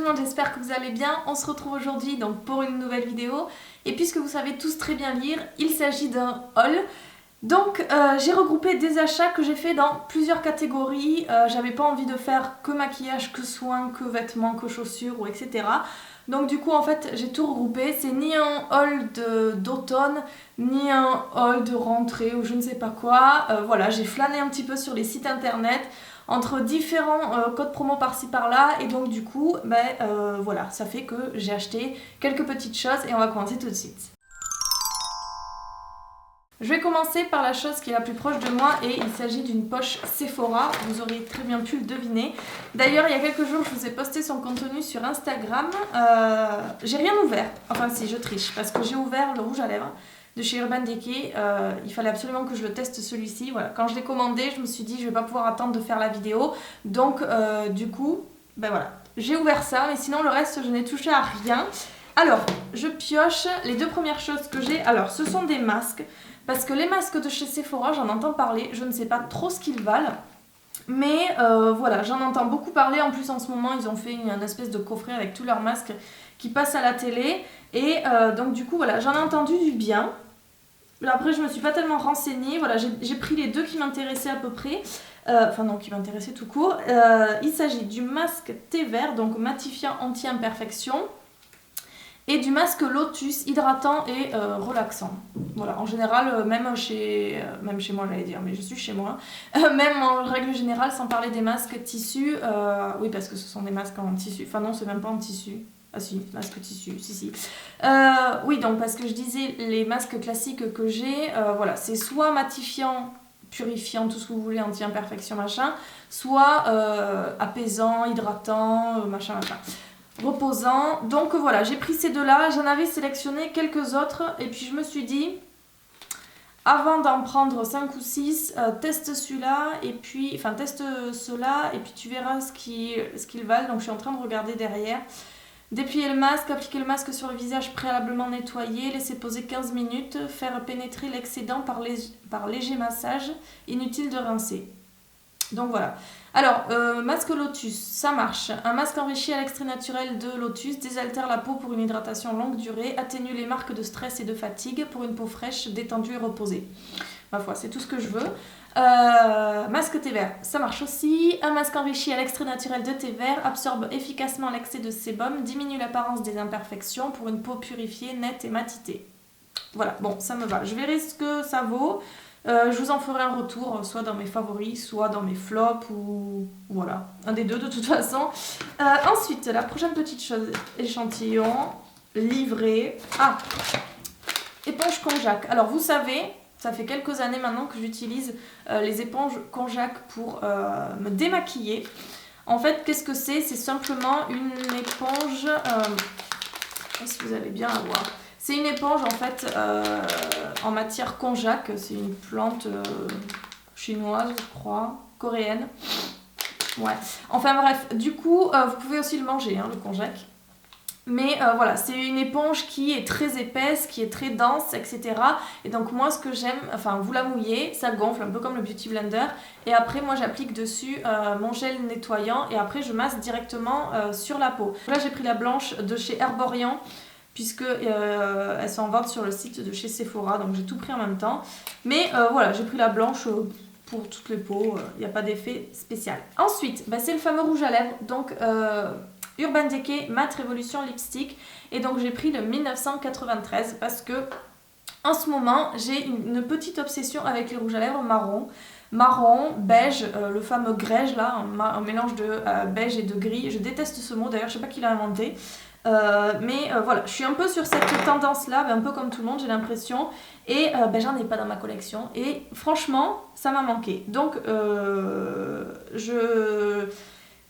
le monde, j'espère que vous allez bien. On se retrouve aujourd'hui donc pour une nouvelle vidéo. Et puisque vous savez tous très bien lire, il s'agit d'un haul. Donc j'ai regroupé des achats que j'ai fait dans plusieurs catégories. J'avais pas envie de faire que maquillage, que soins, que vêtements, que chaussures ou etc. Donc du coup en fait j'ai tout regroupé. C'est ni un haul d'automne, ni un haul de rentrée ou je ne sais pas quoi. Voilà, j'ai flâné un petit peu sur les sites internet entre différents codes promo par-ci par-là et donc du coup voilà, ça fait que j'ai acheté quelques petites choses et on va commencer tout de suite. Je vais commencer par la chose qui est la plus proche de moi et il s'agit d'une poche Sephora, vous aurez très bien pu le deviner. D'ailleurs il y a quelques jours je vous ai posté son contenu sur Instagram, j'ai rien ouvert, enfin si je triche parce que j'ai ouvert le rouge à lèvres de chez Urban Decay, il fallait absolument que je le teste celui-ci, voilà. Quand je l'ai commandé je me suis dit je vais pas pouvoir attendre de faire la vidéo, donc du coup voilà, j'ai ouvert ça mais sinon le reste je n'ai touché à rien. Alors je pioche les deux premières choses que j'ai, alors ce sont des masques. Parce que les masques de chez Sephora, j'en entends parler, je ne sais pas trop ce qu'ils valent. Mais voilà, j'en entends beaucoup parler. En plus, en ce moment, ils ont fait une espèce de coffret avec tous leurs masques qui passent à la télé. Et donc, du coup, voilà, j'en ai entendu du bien. Après, je me suis pas tellement renseignée. Voilà, j'ai pris les deux qui m'intéressaient à peu près. Enfin, non, qui m'intéressaient tout court. Il s'agit du masque thé vert, donc matifiant anti-imperfection. Et du masque Lotus, hydratant et relaxant. Voilà, en général, même chez moi j'allais dire, mais je suis chez moi, même en règle générale, sans parler des masques tissus, oui parce que ce sont des masques en tissu, enfin non c'est même pas en tissu, ah si, masque tissu, si. Oui donc parce que je disais, les masques classiques que j'ai, voilà, c'est soit matifiant, purifiant, tout ce que vous voulez, anti-imperfection machin, soit apaisant, hydratant, machin. Reposant, donc voilà, j'ai pris ces deux là, j'en avais sélectionné quelques autres et puis je me suis dit avant d'en prendre 5 ou 6, teste celui-là et puis, enfin teste ceux-là et puis tu verras ce qu'ils valent. Donc je suis en train de regarder derrière. Déplier le masque, appliquer le masque sur le visage préalablement nettoyé, laisser poser 15 minutes, faire pénétrer l'excédent par léger massage, inutile de rincer. Donc voilà. Alors, masque Lotus, ça marche. Un masque enrichi à l'extrait naturel de Lotus désaltère la peau pour une hydratation longue durée, atténue les marques de stress et de fatigue pour une peau fraîche, détendue et reposée. Ma foi, c'est tout ce que je veux. Masque thé vert, ça marche aussi. Un masque enrichi à l'extrait naturel de thé vert absorbe efficacement l'excès de sébum, diminue l'apparence des imperfections pour une peau purifiée, nette et matitée. Voilà, bon, ça me va. Je verrai ce que ça vaut. Je vous en ferai un retour, soit dans mes favoris, soit dans mes flops, ou voilà, un des deux de toute façon. Ensuite, la prochaine petite chose, échantillon, livré. Ah, éponge Konjac. Alors vous savez, ça fait quelques années maintenant que j'utilise les éponges Konjac pour me démaquiller. En fait, qu'est-ce que c'est? C'est simplement une éponge... est-ce que vous allez bien la voir? C'est une éponge en fait en matière konjac, c'est une plante chinoise je crois, coréenne. Ouais, enfin bref, du coup vous pouvez aussi le manger le konjac. Mais voilà, c'est une éponge qui est très épaisse, qui est très dense, etc. Et donc moi ce que j'aime, enfin vous la mouillez, ça gonfle un peu comme le Beauty Blender. Et après moi j'applique dessus mon gel nettoyant et après je masse directement sur la peau. Là j'ai pris la blanche de chez Herborian, puisque elles sont en vente sur le site de chez Sephora, donc j'ai tout pris en même temps. Mais voilà, j'ai pris la blanche pour toutes les peaux, il n'y a pas d'effet spécial. Ensuite, c'est le fameux rouge à lèvres, donc Urban Decay Matte Révolution Lipstick. Et donc j'ai pris le 1993 parce que en ce moment j'ai une petite obsession avec les rouges à lèvres marron, beige, le fameux grège là, un mélange de beige et de gris. Je déteste ce mot d'ailleurs, je sais pas qui l'a inventé. Mais voilà, je suis un peu sur cette tendance là, un peu comme tout le monde j'ai l'impression, et j'en ai pas dans ma collection et franchement ça m'a manqué, donc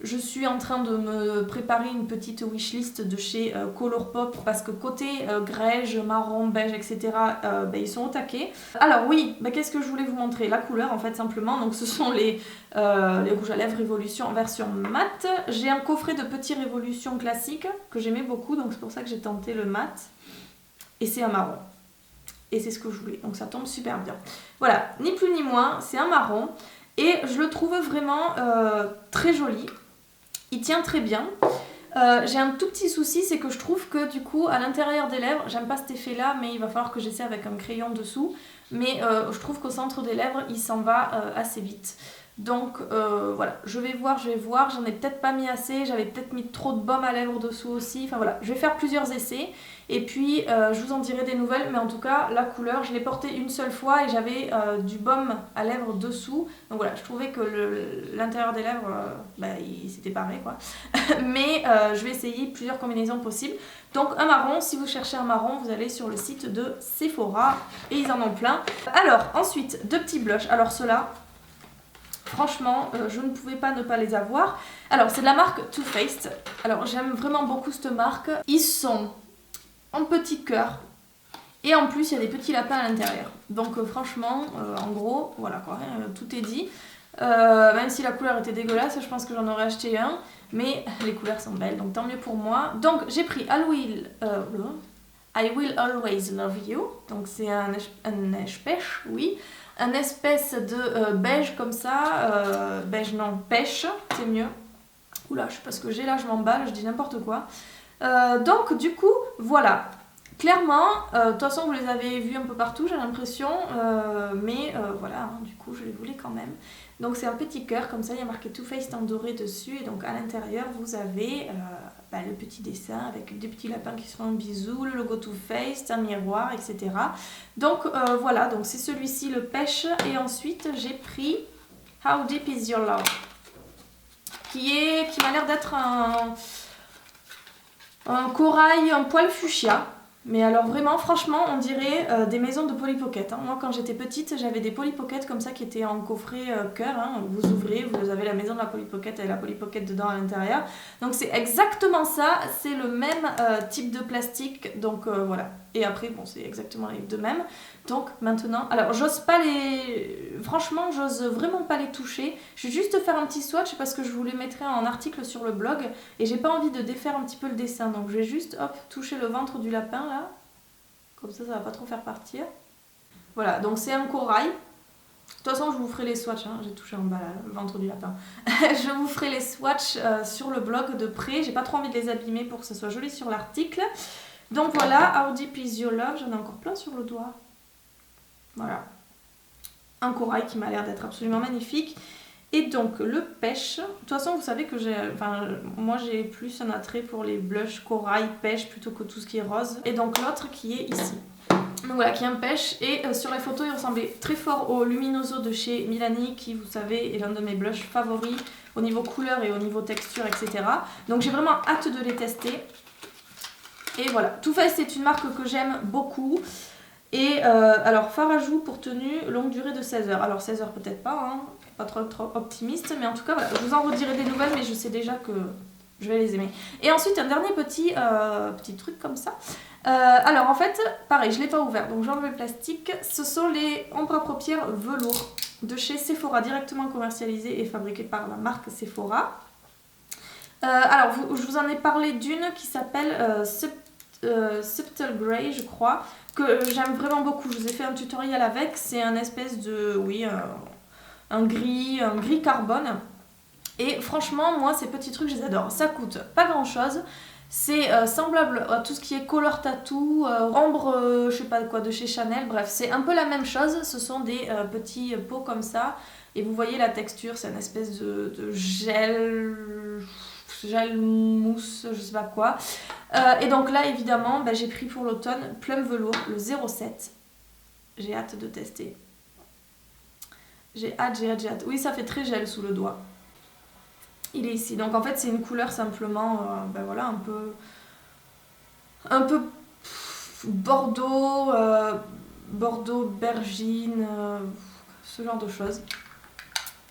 je suis en train de me préparer une petite wishlist de chez Colourpop parce que côté grège, marron, beige, etc. Ils sont au taquet. Alors oui, qu'est-ce que je voulais vous montrer? La couleur en fait simplement. Donc ce sont les rouges à lèvres Révolution en version mat. J'ai un coffret de petits Révolution classiques que j'aimais beaucoup, donc c'est pour ça que j'ai tenté le mat. Et c'est un marron. Et c'est ce que je voulais, donc ça tombe super bien. Voilà, ni plus ni moins, c'est un marron. Et je le trouve vraiment très joli. Il tient très bien. J'ai un tout petit souci, c'est que je trouve que du coup à l'intérieur des lèvres, j'aime pas cet effet là, mais il va falloir que j'essaie avec un crayon dessous, mais je trouve qu'au centre des lèvres il s'en va assez vite. Donc voilà, je vais voir, j'en ai peut-être pas mis assez, j'avais peut-être mis trop de baume à lèvres dessous aussi, enfin voilà, je vais faire plusieurs essais et puis je vous en dirai des nouvelles, mais en tout cas la couleur, je l'ai portée une seule fois et j'avais du baume à lèvres dessous, donc voilà, je trouvais que l'intérieur des lèvres, il s'était pareil quoi, mais je vais essayer plusieurs combinaisons possibles. Donc un marron, si vous cherchez un marron, vous allez sur le site de Sephora et ils en ont plein. Alors ensuite, deux petits blushs, alors ceux-là, franchement, je ne pouvais pas ne pas les avoir. Alors, c'est de la marque Too Faced. Alors, j'aime vraiment beaucoup cette marque. Ils sont en petit cœur. Et en plus, il y a des petits lapins à l'intérieur. Donc, franchement, en gros, voilà quoi, tout est dit. Même si la couleur était dégueulasse, je pense que j'en aurais acheté un. Mais les couleurs sont belles, donc tant mieux pour moi. Donc, j'ai pris I Will Always Love You. Donc, c'est un pêche, oui. Un espèce de beige comme ça, beige non, pêche, c'est mieux. Oula, je sais pas ce que j'ai là, je m'emballe, je dis n'importe quoi. Donc du coup, voilà. Clairement, de toute façon vous les avez vus un peu partout, j'ai l'impression, mais voilà, hein, du coup je les voulais quand même. Donc c'est un petit cœur comme ça, il y a marqué Too Faced en doré dessus, et donc à l'intérieur vous avez le petit dessin avec des petits lapins qui se font un bisou, le logo Too Faced, un miroir, etc. Donc voilà, donc c'est celui-ci le pêche, et ensuite j'ai pris How Deep Is Your Love, qui m'a l'air d'être un corail, un poil fuchsia. Mais alors vraiment, franchement, on dirait des maisons de Polly Pocket. Hein. Moi, quand j'étais petite, j'avais des Polly Pocket comme ça qui étaient en coffret cœur. Hein. Vous ouvrez, vous avez la maison de la Polly Pocket et la Polly Pocket dedans à l'intérieur. Donc c'est exactement ça, c'est le même type de plastique. Donc voilà. Et après, bon, c'est exactement les deux mêmes. Donc maintenant, alors j'ose pas les... Franchement, j'ose vraiment pas les toucher. Je vais juste faire un petit swatch parce que je vous les mettrai en article sur le blog. Et j'ai pas envie de défaire un petit peu le dessin. Donc je vais juste, hop, toucher le ventre du lapin là. Comme ça va pas trop faire partir. Voilà, donc c'est un corail. De toute façon, je vous ferai les swatchs. Hein. J'ai touché en bas là, le ventre du lapin. Je vous ferai les swatchs sur le blog de près. J'ai pas trop envie de les abîmer pour que ce soit joli sur l'article. Donc voilà, How Deep Is Your Love, j'en ai encore plein sur le doigt. Voilà. Un corail qui m'a l'air d'être absolument magnifique. Et donc le pêche, de toute façon vous savez que moi j'ai plus un attrait pour les blushs corail, pêche plutôt que tout ce qui est rose. Et donc l'autre qui est ici. Donc voilà, qui est un pêche. Et sur les photos il ressemblait très fort au Luminoso de chez Milani, qui vous savez est l'un de mes blushs favoris au niveau couleur et au niveau texture, etc. Donc j'ai vraiment hâte de les tester. Et voilà, Too Faced c'est une marque que j'aime beaucoup. Et alors fard à joues pour tenue longue durée de 16 heures. Alors 16 heures peut-être pas, hein, pas trop optimiste, mais en tout cas voilà, je vous en redirai des nouvelles, mais je sais déjà que je vais les aimer. Et ensuite un dernier petit truc comme ça. Alors en fait, pareil, je ne l'ai pas ouvert, donc j'enlève le plastique. Ce sont les ombres à paupières velours de chez Sephora, directement commercialisés et fabriqués par la marque Sephora. Alors je vous en ai parlé d'une qui s'appelle Subtle Grey, je crois, que j'aime vraiment beaucoup. Je vous ai fait un tutoriel avec. C'est un espèce de, oui, un gris carbone. Et franchement, moi, ces petits trucs, je les adore. Ça coûte pas grand chose. C'est semblable à tout ce qui est color tattoo, ombre, je sais pas quoi, de chez Chanel. Bref, c'est un peu la même chose. Ce sont des petits pots comme ça. Et vous voyez la texture, c'est une espèce de gel mousse, je sais pas quoi. Et donc là, évidemment, j'ai pris pour l'automne Plum Velours, le 07. J'ai hâte de tester. J'ai hâte. Oui, ça fait très gel sous le doigt. Il est ici. Donc en fait, c'est une couleur simplement, voilà, un peu bordeaux, bordeaux, bergine, ce genre de choses.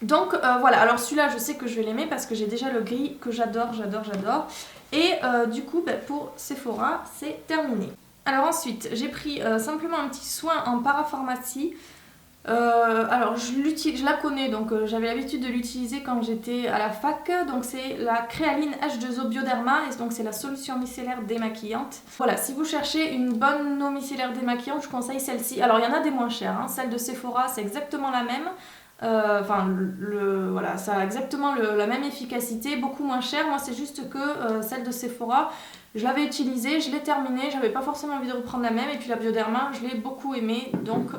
Donc voilà, alors celui-là je sais que je vais l'aimer parce que j'ai déjà le gris que j'adore. Et du coup pour Sephora c'est terminé. Alors ensuite j'ai pris simplement un petit soin en parapharmacie. Alors je la connais, donc j'avais l'habitude de l'utiliser quand j'étais à la fac. Donc c'est la Créaline H2O Bioderma, et donc c'est la solution micellaire démaquillante. Voilà, si vous cherchez une bonne eau micellaire démaquillante, je conseille celle-ci. Alors il y en a des moins chères, hein. Celle de Sephora c'est exactement la même. Enfin, voilà, ça a exactement la même efficacité, beaucoup moins cher. Moi, c'est juste que celle de Sephora, je l'avais utilisée, je l'ai terminée, j'avais pas forcément envie de reprendre la même. Et puis la Bioderma, je l'ai beaucoup aimée. Donc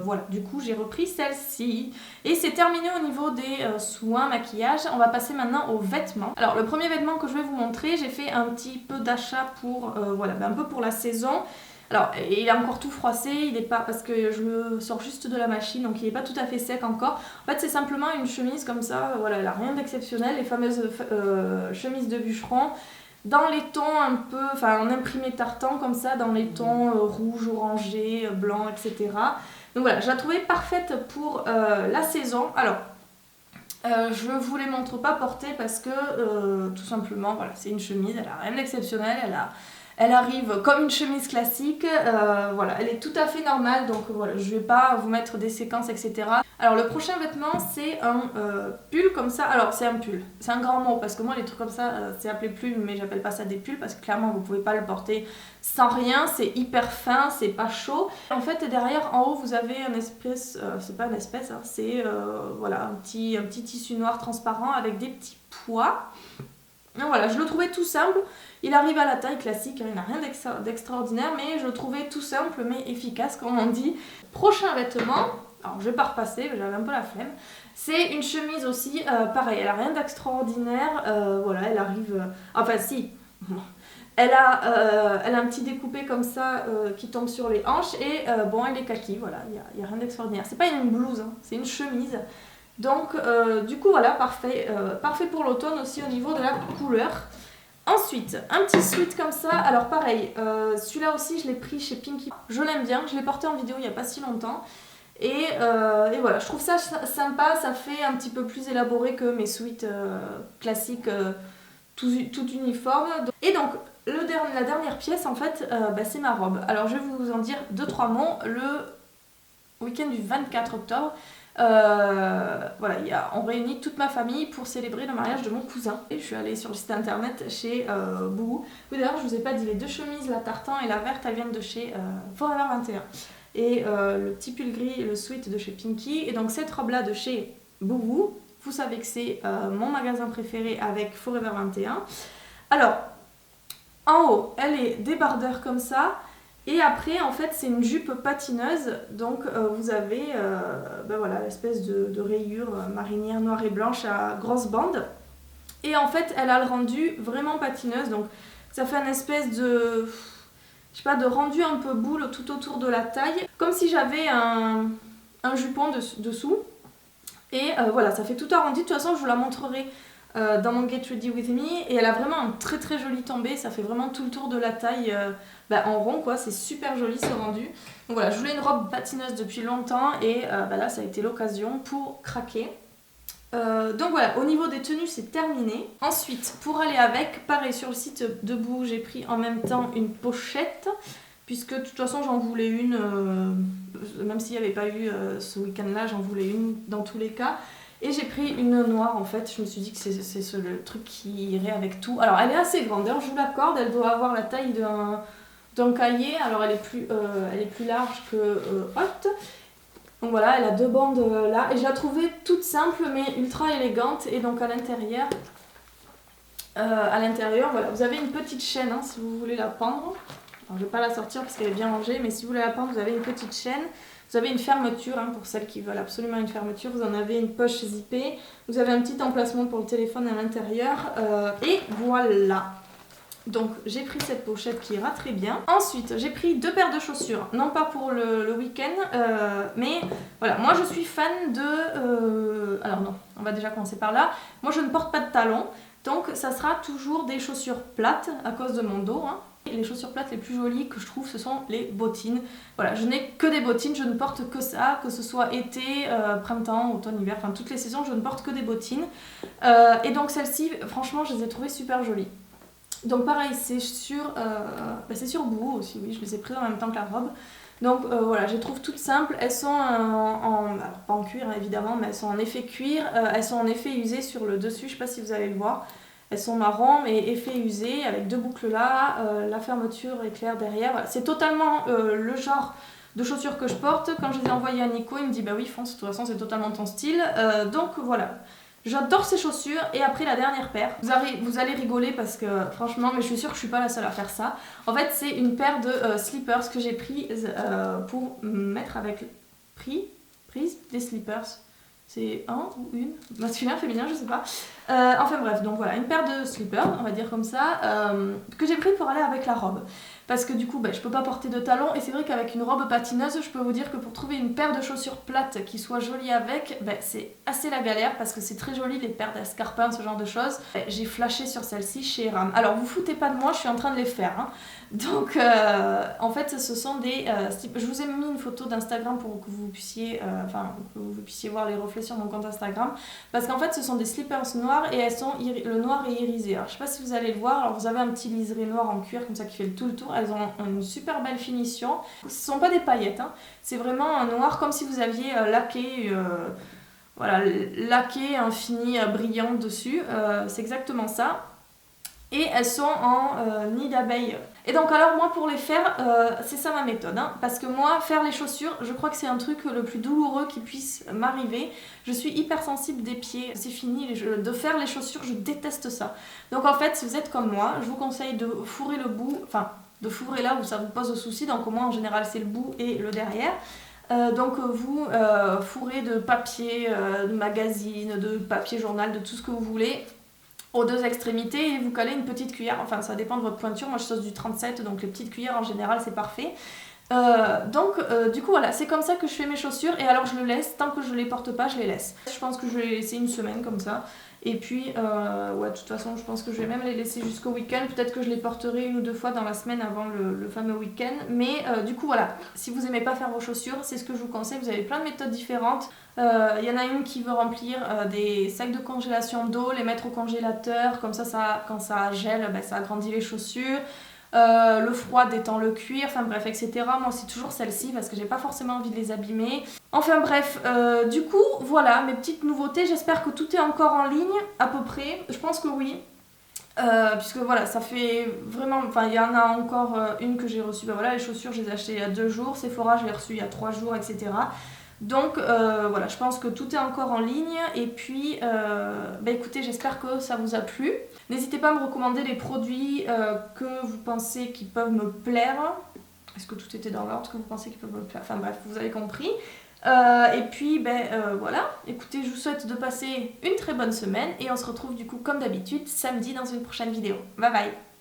voilà, du coup, j'ai repris celle-ci. Et c'est terminé au niveau des soins, maquillage. On va passer maintenant aux vêtements. Alors, le premier vêtement que je vais vous montrer, j'ai fait un petit peu d'achat pour, voilà, un peu pour la saison. Alors, il est encore tout froissé, il est pas parce que je le sors juste de la machine, donc il n'est pas tout à fait sec encore. En fait, c'est simplement une chemise comme ça, voilà, elle n'a rien d'exceptionnel, les fameuses chemises de bûcheron, dans les tons un peu, enfin en imprimé tartan comme ça, dans les tons rouge, orangé, blanc, etc. Donc voilà, je la trouvais parfaite pour la saison. Alors, je vous les montre pas portées parce que tout simplement, voilà, c'est une chemise, elle n'a rien d'exceptionnel, elle arrive comme une chemise classique, voilà, elle est tout à fait normale, donc voilà, je vais pas vous mettre des séquences, etc. Alors le prochain vêtement, c'est un pull comme ça. Alors c'est un pull, c'est un grand mot, parce que moi les trucs comme ça, c'est appelé pull, mais j'appelle pas ça des pulls, parce que clairement vous pouvez pas le porter sans rien, c'est hyper fin, c'est pas chaud. En fait, derrière, en haut, vous avez un espèce, c'est pas un espèce, hein, c'est voilà, un petit tissu noir transparent avec des petits pois. Donc voilà, je le trouvais tout simple. Il arrive à la taille classique, hein, il n'a rien d'extraordinaire, mais je le trouvais tout simple mais efficace, comme on dit. Prochain vêtement, alors je vais pas repasser, j'avais un peu la flemme. C'est une chemise aussi, pareil, elle n'a rien d'extraordinaire. Voilà, elle arrive. Enfin, si. Elle a un petit découpé comme ça qui tombe sur les hanches et bon, elle est kaki, voilà, il n'y a rien d'extraordinaire. C'est pas une blouse, hein, c'est une chemise. Donc du coup voilà, parfait, parfait pour l'automne aussi au niveau de la couleur. Ensuite, un petit sweat comme ça, alors pareil, celui-là aussi je l'ai pris chez Pinky, je l'aime bien, je l'ai porté en vidéo il n'y a pas si longtemps. Et voilà, je trouve ça sympa, ça fait un petit peu plus élaboré que mes sweats classiques tout uniformes. Et donc, la dernière pièce en fait, c'est ma robe. Alors je vais vous en dire 2-3 mots. Le week-end du 24 octobre, voilà, on réunit toute ma famille pour célébrer le mariage de mon cousin. Et je suis allée sur le site internet chez Bouhou. Oui, d'ailleurs, je vous ai pas dit, les deux chemises, la tartan et la verte, elles viennent de chez Forever 21. Et le petit pull gris, le sweat de chez Pinky. Et donc cette robe-là de chez Bouhou, vous savez que c'est mon magasin préféré avec Forever 21. Alors, en haut, elle est débardeur comme ça. Et après, en fait, c'est une jupe patineuse. Donc, vous avez voilà, l'espèce de rayure marinière noire et blanche à grosses bandes. Et en fait, elle a le rendu vraiment patineuse. Donc, ça fait une espèce de... je sais pas, de rendu un peu boule tout autour de la taille. Comme si j'avais un jupon dessous. Et voilà, ça fait tout arrondi. De toute façon, je vous la montrerai dans mon Get Ready With Me. Et elle a vraiment un très très joli tombé. Ça fait vraiment tout le tour de la taille en rond, quoi. C'est super joli ce rendu. Donc voilà, je voulais une robe patineuse depuis longtemps. Et là, ça a été l'occasion pour craquer. Donc voilà, au niveau des tenues, c'est terminé. Ensuite, pour aller avec, pareil, sur le site de Bouhou, j'ai pris en même temps une pochette. Puisque de toute façon, j'en voulais une, même s'il n'y avait pas eu ce week-end-là, j'en voulais une dans tous les cas. Et j'ai pris une noire en fait, je me suis dit que c'est le truc qui irait avec tout. Alors elle est assez grande, je vous l'accorde, elle doit avoir la taille d'un cahier. Alors elle est plus large que haute. Donc voilà, elle a deux bandes là. Et je la trouvais toute simple mais ultra élégante. Et donc à l'intérieur, voilà, vous avez une petite chaîne hein, si vous voulez la pendre. Alors, je ne vais pas la sortir parce qu'elle est bien rangée, mais si vous voulez la pendre, vous avez une petite chaîne. Vous avez une fermeture, hein, pour celles qui veulent absolument une fermeture. Vous en avez une poche zippée. Vous avez un petit emplacement pour le téléphone à l'intérieur. Et voilà. Donc j'ai pris cette pochette qui ira très bien. Ensuite, j'ai pris 2 paires de chaussures. Non pas pour le week-end, mais voilà. Moi, je suis fan de... alors non, on va déjà commencer par là. Moi, je ne porte pas de talons. Donc ça sera toujours des chaussures plates à cause de mon dos, hein. Les chaussures plates les plus jolies que je trouve, ce sont les bottines. Voilà, je n'ai que des bottines, je ne porte que ça, que ce soit été, printemps, automne, hiver, enfin toutes les saisons, je ne porte que des bottines. Et donc celles-ci, franchement, je les ai trouvées super jolies. Donc pareil, c'est sur Bouhou aussi, oui, je les ai prises en même temps que la robe. Donc voilà, je les trouve toutes simples. Elles sont alors pas en cuir hein, évidemment, mais elles sont en effet cuir. Elles sont en effet usées sur le dessus, je ne sais pas si vous allez le voir. Elles sont marron mais effet usé avec 2 boucles là, la fermeture est claire derrière. Voilà. C'est totalement le genre de chaussures que je porte. Quand je les ai envoyées à Nico, il me dit bah oui fonce, de toute façon c'est totalement ton style. Donc voilà. J'adore ces chaussures. Et après la dernière paire, vous allez rigoler parce que franchement, mais je suis sûre que je suis pas la seule à faire ça. En fait c'est une paire de slippers que j'ai prise pour mettre avec prise des slippers. C'est un ou une masculin, féminin, je sais pas. Enfin bref, donc voilà, une paire de slippers, on va dire comme ça, que j'ai pris pour aller avec la robe. Parce que du coup, je peux pas porter de talons et c'est vrai qu'avec une robe patineuse, je peux vous dire que pour trouver une paire de chaussures plates qui soit jolie avec, c'est assez la galère parce que c'est très joli les paires d'escarpins, ce genre de choses. J'ai flashé sur celle-ci chez Ram. Alors vous foutez pas de moi, je suis en train de les faire. Hein. Donc en fait, ce sont des... je vous ai mis une photo d'Instagram pour que vous puissiez, que vous puissiez voir les reflets sur mon compte Instagram. Parce qu'en fait, ce sont des slippers noirs et le noir est irisé. Alors je sais pas si vous allez le voir, alors vous avez un petit liseré noir en cuir comme ça qui fait tout le tour. Elles ont une super belle finition. Ce sont pas des paillettes, hein. C'est vraiment un noir comme si vous aviez laqué un fini brillant dessus. C'est exactement ça. Et elles sont en nid d'abeille. Et donc alors moi pour les faire, c'est ça ma méthode. Hein, parce que moi, faire les chaussures, je crois que c'est un truc le plus douloureux qui puisse m'arriver. Je suis hypersensible des pieds, c'est fini. De faire les chaussures, je déteste ça. Donc en fait, si vous êtes comme moi, je vous conseille de fourrer le bout, de fourrer là où ça vous pose de soucis. Donc au moins en général c'est le bout et le derrière. Donc vous fourrez de papier, de magazine, de papier journal, de tout ce que vous voulez aux deux extrémités et vous collez une petite cuillère, enfin ça dépend de votre pointure, moi je sauce du 37 donc les petites cuillères en général c'est parfait. Du coup voilà, c'est comme ça que je fais mes chaussures et alors je le laisse, tant que je les porte pas je les laisse. Je pense que je vais les laisser une semaine comme ça et puis de toute façon je pense que je vais même les laisser jusqu'au week-end, peut-être que je les porterai une ou deux fois dans la semaine avant le fameux week-end, mais du coup voilà, si vous aimez pas faire vos chaussures, c'est ce que je vous conseille, vous avez plein de méthodes différentes. Y en a une qui veut remplir des sacs de congélation d'eau, les mettre au congélateur, comme ça quand ça gèle, ça agrandit les chaussures. Le froid détend le cuir, enfin bref, etc. Moi c'est toujours celle-ci parce que j'ai pas forcément envie de les abîmer. Enfin bref, du coup voilà mes petites nouveautés, j'espère que tout est encore en ligne à peu près, je pense que oui. Puisque voilà, ça fait vraiment, il y en a encore une que j'ai reçue, les chaussures je les ai achetées il y a 2 jours, Sephora je l'ai reçue il y a 3 jours, etc. Donc voilà, je pense que tout est encore en ligne et puis écoutez, j'espère que ça vous a plu. N'hésitez pas à me recommander les produits que vous pensez qui peuvent me plaire. Est-ce que tout était dans l'ordre que vous pensez qui peuvent me plaire? Enfin bref, vous avez compris. Et puis voilà, écoutez, je vous souhaite de passer une très bonne semaine et on se retrouve du coup comme d'habitude samedi dans une prochaine vidéo. Bye bye!